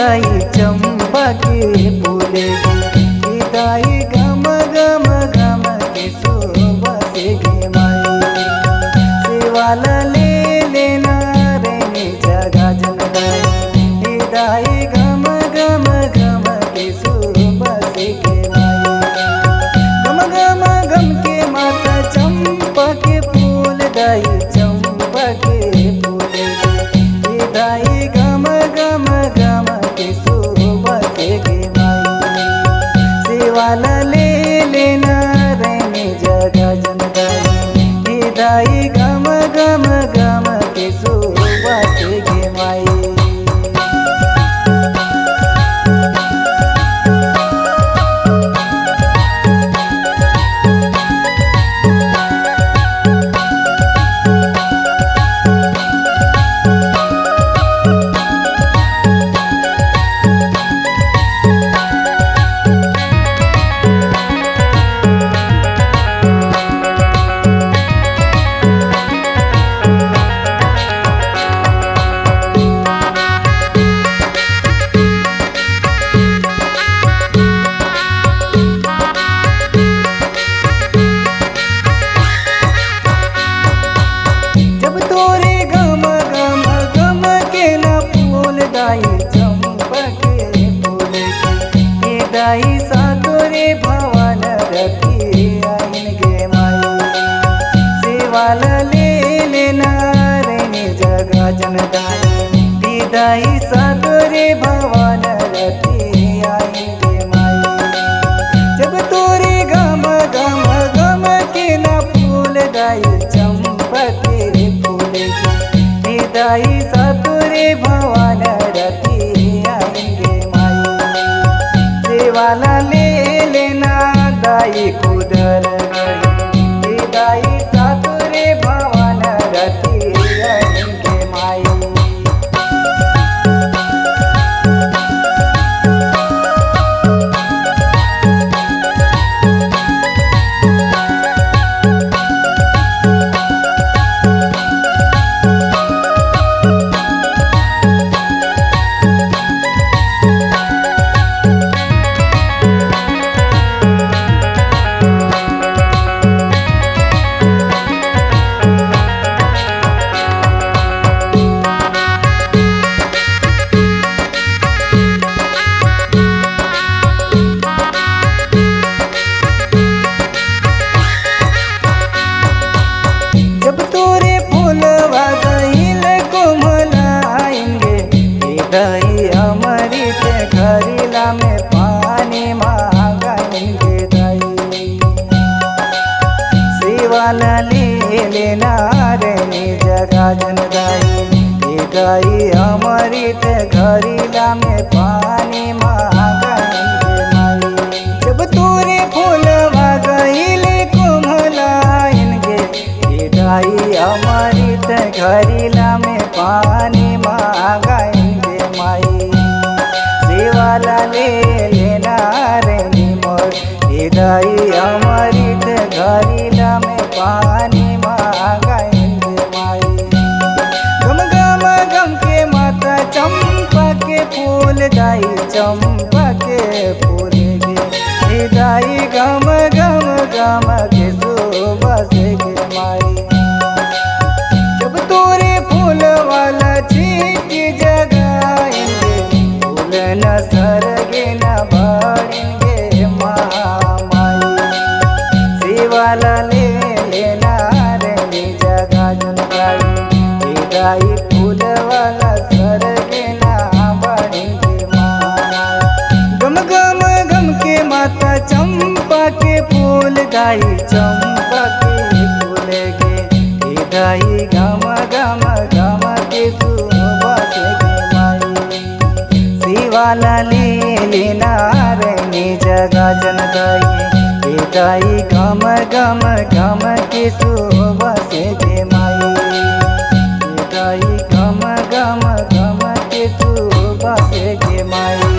दाई चंपा के फूल गे दाई गम गम गम के सुबह गे माई सेवाला ले लेना रे जगा जन दाई दाई गम गम गम के सुबह गे माई गम गम गम के माता चंपा के फूल दाई चंपा के फूल गे दाई गम गम गम के सुबह गे माई सेवाला ले लेना रे जगा जन दाई दाई गम गम गम के सुबह गे माई। दाई सातोरे भवन रखी आइन गे माई सेवाला ले लेना रे जगा जन दाई दाई सातोरे भवन रखी आइन गे माई जब तोरे गम गम गम के ना फूल दाई चंपा के फूल गे दाई सातोरे भवन रखी आइन गे सेवाला ले लेना दाई कुदर गई दाई सातुरे भवन रखी गे माई। दाई अमृत घरिला में पानी मांगेंगे दाई सेवाला ले लेना रे जगा जन दाई दाई अमृत घरिला में पानी मांगेंगे माई जब तोरे फूलवा गईले कुम्हलाएंगे दाई अमृत घरिला में पानी मांगेंगे सेवाला ले लेना रे मोर दाई अमृत घरिला में पानी मांगेंगे माई गम गम गम के माता चंपा के फूल दाई चंपा के फूल गे दाई गम गम गम के सुबह गे माई जब तोरे फूल वाला चीटी जगाएंगे फूल न सरगे न बढ़ेंगे माई सेवाला ले लेना रे जगा जन दाई फूल वाला सरगे न बढ़ेंगे माई गम गम गम के माता चंपा के फूल दाई चंपा के फूल गे दाई गम गम गम के सुबह गे माई सेवाला ले लेना रे जगा जन दाई दाई गम गम गम के सुबह गे माई दाई गम गम गम के सुबह गे माई।